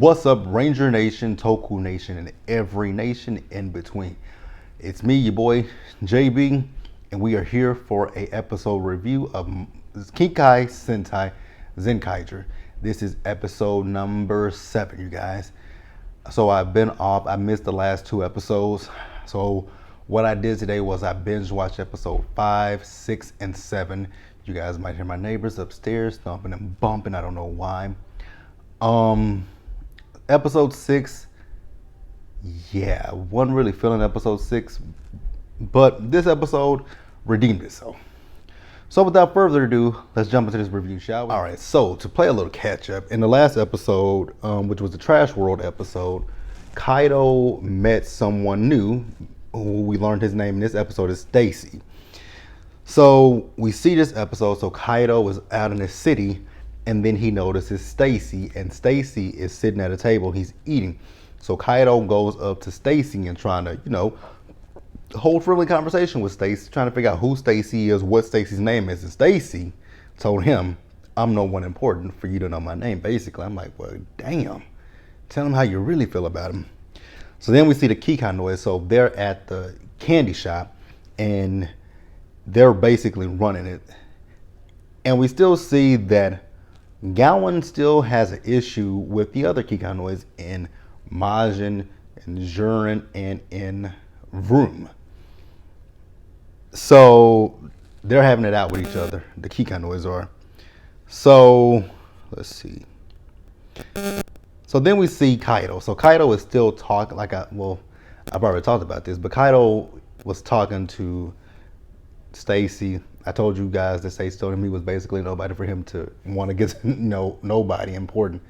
What's up, Ranger Nation, Toku Nation, and every nation in between? It's me, your boy, JB, and we are here for a episode review of Sentai Zenkaiger. This is episode number 7, you guys. So I've been off. I missed the last 2 episodes. So what I did today was I binge watched episode 5, 6, and 7. You guys might hear my neighbors upstairs thumping and bumping. I don't know why. Episode 6, yeah, wasn't really feeling episode 6, but this episode redeemed itself. So without further ado, let's jump into this review, shall we? All right, so to play a little catch up, in the last episode, which was the Trash World episode, Kaido met someone new, who we learned his name in this episode is Stacy. So we see this episode, so Kaido is out in the city, and then he notices Stacy, and Stacy is sitting at a table, he's eating. So Kaido goes up to Stacy and trying to, hold friendly conversation with Stacy, trying to figure out who Stacy is, what Stacy's name is. And Stacy told him, I'm no one important for you to know my name, basically. I'm like, well, damn. Tell him how you really feel about him. So then we see the Kikaki noise. So they're at the candy shop, and they're basically running it. And we still see that Gowan still has an issue with the other Kikaki noise in Majin, in Jurin, and in Vroom. So they're having it out with each other, the Kikaki noise are. So let's see. So then we see Kaido. So Kaido is still talking, I've already talked about this, but Kaido was talking to Stacy. I told you guys that Stacy told him he was basically nobody for him to want to get to know, nobody important.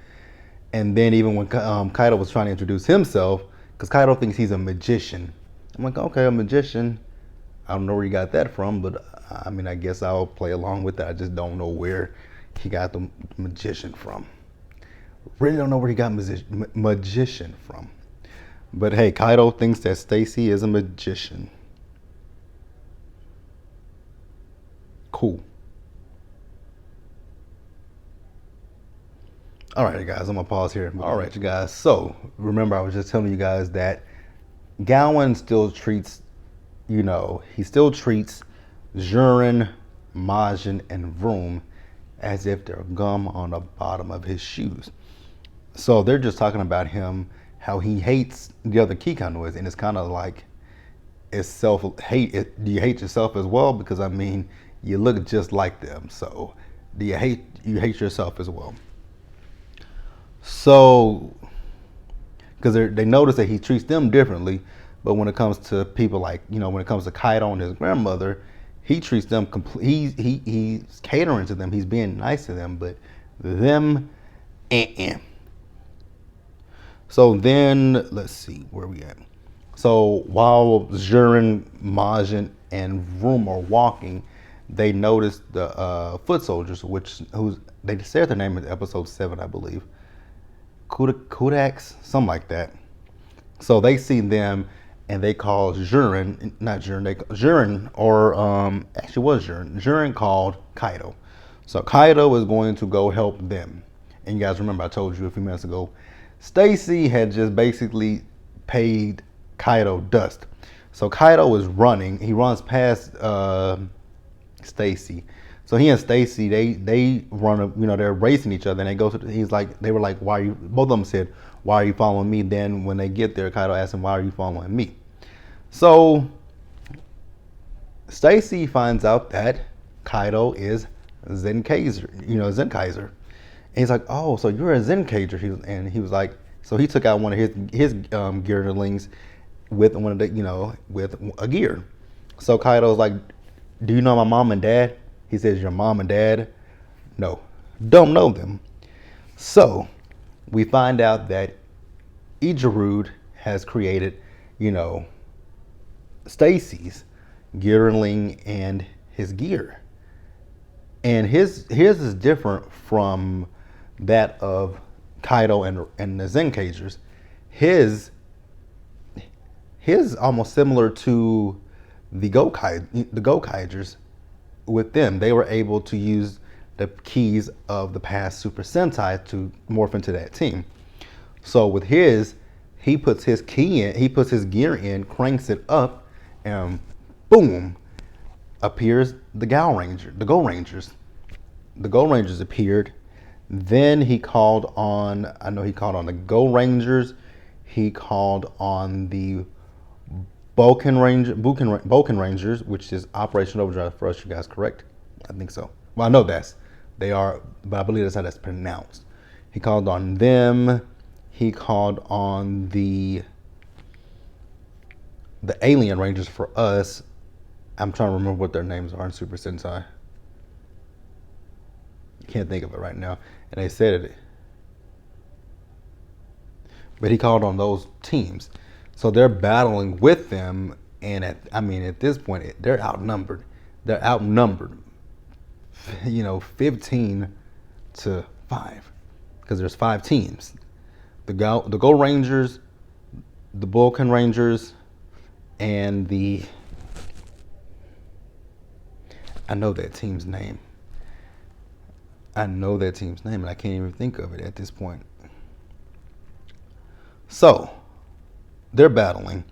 And then even when Kaido was trying to introduce himself, because Kaido thinks he's a magician. I'm like, okay, a magician. I don't know where he got that from, but I guess I'll play along with that. I just don't know where he got the magician from. Really don't know where he got magician from. But hey, Kaido thinks that Stacy is a magician. Cool. All right, guys, I'm gonna pause here. All right, you guys. So remember, I was just telling you guys that Gowan still treats, he still treats Jurin, Majin, and Vroom as if they're gum on the bottom of his shoes. So they're just talking about him, how he hates the other Kikaki noise, and it's kind of like it's self-hate. Do you hate yourself as well? Because you look just like them. So do you hate yourself as well? So, because they notice that he treats them differently, but when it comes to people like, when it comes to Kaido and his grandmother, he treats them he's catering to them, he's being nice to them, but them, So then, let's see, where we at? So while Jurin, Majin, and Vroom are walking, they notice the foot soldiers, they said their name in episode 7, I believe. Kudaks, something like that. So they see them and they call Jurin, Jurin called Kaido. So Kaido is going to go help them. And you guys remember I told you a few minutes ago, Stacy had just basically paid Kaido dust. So Kaido is running. He runs past Stacy. So he and Stacy, they run, they're racing each other, and they go to. They were like, why are you? Both of them said, why are you following me? Then when they get there, Kaido asks him, why are you following me? So Stacy finds out that Kaido is Zenkaiger. And he's like, oh, so you're a Zenkaiger. And he was like, so he took out one of his gearlings with with a gear. So Kaido's like, do you know my mom and dad? He says, your mom and dad? No, don't know them. So we find out that Ijarud has created, Stacy's gearling and his gear. And his is different from that of Kaido and the Zenkaigers. His almost similar to the Gokaigers. With them, they were able to use the keys of the past Super Sentai to morph into that team. So with his, he puts his key in, he puts his gear in, cranks it up, and boom, appears the Gal Ranger, the Go Rangers. The Go Rangers appeared. Then he called on, I know he called on the Go Rangers. He called on the Boken Rangers, which is Operation Overdrive for us, you guys, correct? I think so. Well, I know they are, but I believe that's how that's pronounced. He called on them. He called on the Alien Rangers for us. I'm trying to remember what their names are in Super Sentai. Can't think of it right now. And they said it. But he called on those teams. So they're battling with them. And at this point, they're outnumbered. They're outnumbered, 15 to 5. Because there's 5 teams. The Go Rangers, the Vulcan Rangers, and I know that team's name. And I can't even think of it at this point. So, they're battling.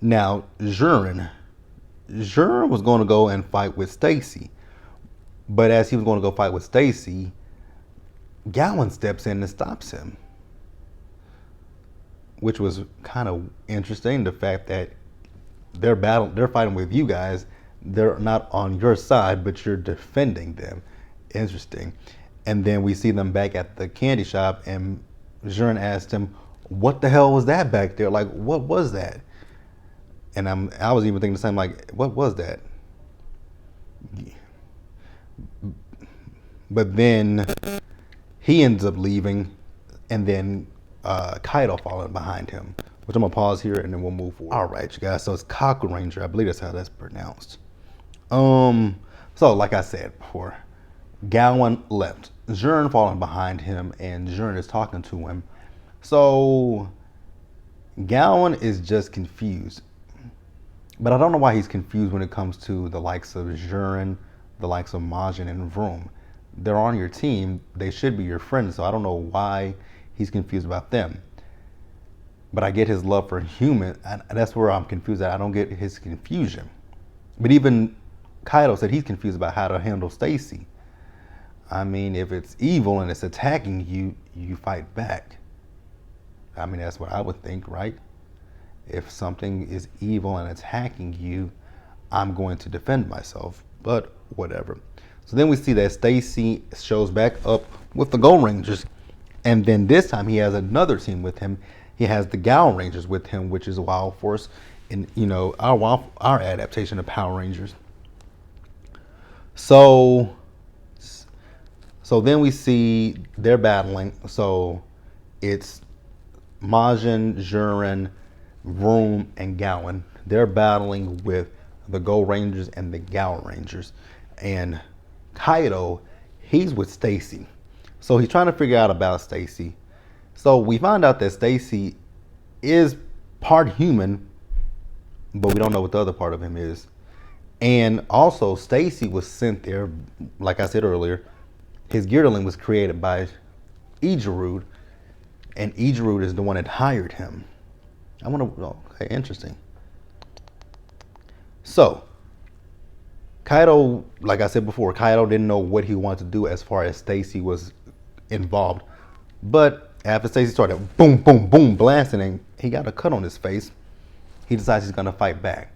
Now, Zhurin was going to go and fight with Stacy. But as he was going to go fight with Stacy, Gowan steps in and stops him. Which was kind of interesting, the fact that they're fighting with you guys. They're not on your side, but you're defending them. Interesting. And then we see them back at the candy shop, and Zhurin asked him, "What the hell was that back there? Like, what was that?" And I was even thinking the same, like, what was that? But then he ends up leaving, and then Kaido followed behind him, which I'm gonna pause here and then we'll move forward. All right, you guys. So it's Kaku Ranger. I believe that's how that's pronounced. So like I said before, Gowan left. Zhurin following behind him, and Zhurin is talking to him. So Gowan is just confused. But I don't know why he's confused when it comes to the likes of Zhurin, the likes of Majin and Vroom. They're on your team. They should be your friends. So I don't know why he's confused about them. But I get his love for human, and that's where I'm confused at. I don't get his confusion. But even Kaido said he's confused about how to handle Stacy. I mean, if it's evil and it's attacking you, you fight back. I mean, that's what I would think, right? If something is evil and attacking you, I'm going to defend myself, but whatever. So then we see that Stacy shows back up with the Gold Rangers, and then this time he has another team with him. He has the Gal Rangers with him, which is Wild Force, and our adaptation of Power Rangers. So then we see they're battling. So it's Majin, Zhurin, Vroom, and Gowan. They're battling with the Go Rangers and the Gal Rangers. And Kaido, he's with Stacy. So he's trying to figure out about Stacy. So we find out that Stacy is part human, but we don't know what the other part of him is. And also, Stacy was sent there, like I said earlier. His gearling was created by Ijarud, and Ijarud is the one that hired him. Okay, interesting. So, Kaido, like I said before, Kaido didn't know what he wanted to do as far as Stacy was involved. But after Stacy started boom, boom, boom blasting, and he got a cut on his face, he decides he's gonna fight back.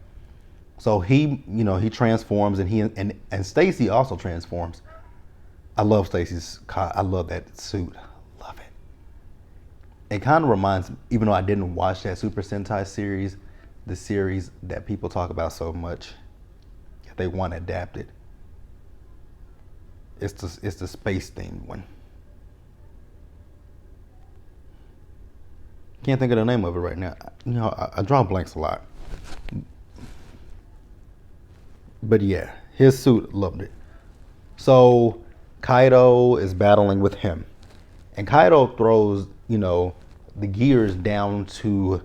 So he transforms, and Stacy also transforms. I love Stacy's. I love that suit. Love it. It kind of reminds, even though I didn't watch that Super Sentai series, the series that people talk about so much, that they want adapted. It's the space themed one. Can't think of the name of it right now. I draw blanks a lot. But yeah, his suit, loved it. So Kaido is battling with him. And Kaido throws, the gears down to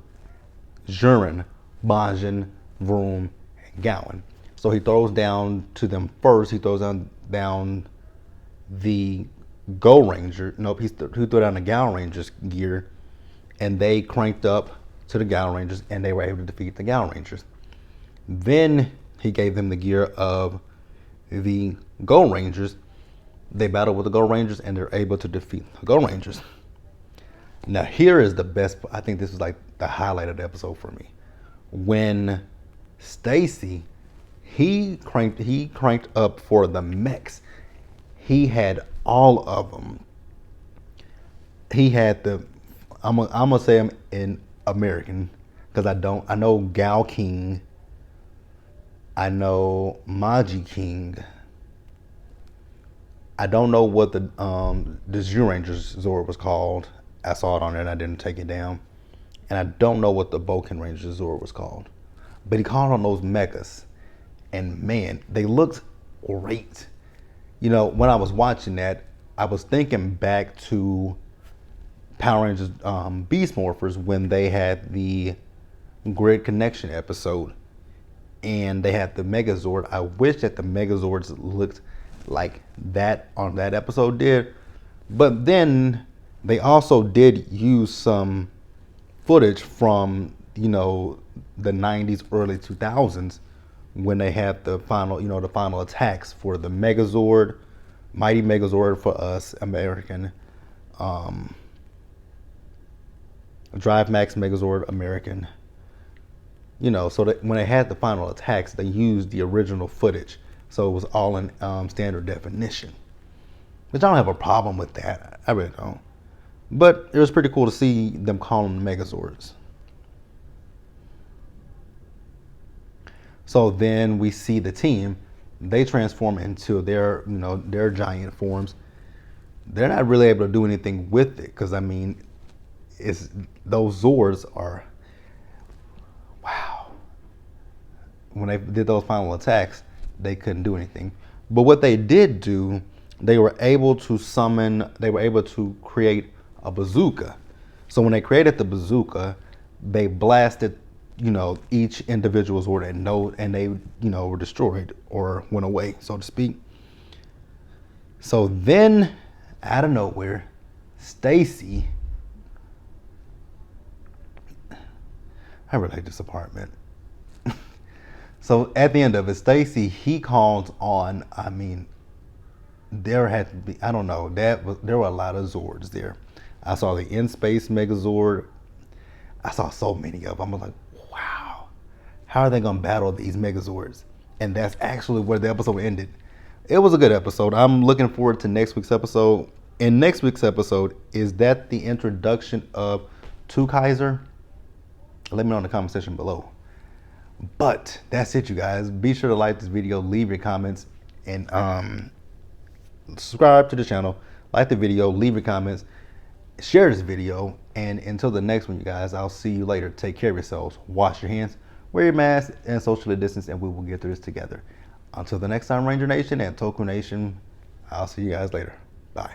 Zhurin, Majin, Vroom, and Gowan. So he throws down to them first. He throws down the Go Ranger. Nope, he threw down the Gal Ranger's gear. and they cranked up to the Gal Rangers, and they were able to defeat the Gal Rangers. Then he gave them the gear of the Gold Rangers. They battle with the Gold Rangers, and they're able to defeat the Gold Rangers. Now here is the best. I think this is like the highlight of the episode for me. When Stacy, he cranked up for the mechs. He had all of them. He had the. I'm gonna say them in American because I know Gal King. I know Maji King. I don't know what the Zyurangers Zord was called. I saw it on there and I didn't take it down. And I don't know what the Boken Ranger Zord was called. But he called on those mechas. And man, they looked great. You know, when I was watching that, I was thinking back to Power Rangers Beast Morphers when they had the Grid Connection episode. And they had the Megazord. I wish that the Megazords looked like that on that episode did. But then they also did use some footage from, you know, the 90s, early 2000s when they had the final, you know, the final attacks for the Megazord, Mighty Megazord for us American, Drive Max Megazord American. You know, so that when they had the final attacks, they used the original footage. So it was all in standard definition. Which I don't have a problem with that. I really don't. But it was pretty cool to see them call them Megazords. So then we see the team. They transform into their, you know, their giant forms. They're not really able to do anything with it because I mean, it's those Zords are. Wow. When they did those final attacks, they couldn't do anything. But what they did do, they were able to create a bazooka. So when they created the bazooka, they blasted, you know, each individual Zord and they, you know, were destroyed or went away, so to speak. So then, out of nowhere, Stacy, I really like this apartment. So at the end of it, Stacy, he called on, I mean, there had to be, I don't know, there were a lot of Zords there. I saw the In-Space Megazord. I saw so many of them. I'm like, wow, how are they gonna battle these Megazords? And that's actually where the episode ended. It was a good episode. I'm looking forward to next week's episode. In next week's episode, is that the introduction of Two Kaiser? Let me know in the comment section below. But that's it, you guys. Be sure to like this video, leave your comments, and subscribe to the channel. Like the video, leave your comments, share this video, and until the next one, you guys, I'll see you later. Take care of yourselves. Wash your hands, wear your mask, and socially distance, and we will get through this together. Until the next time, Ranger Nation and Toku Nation, I'll see you guys later. Bye.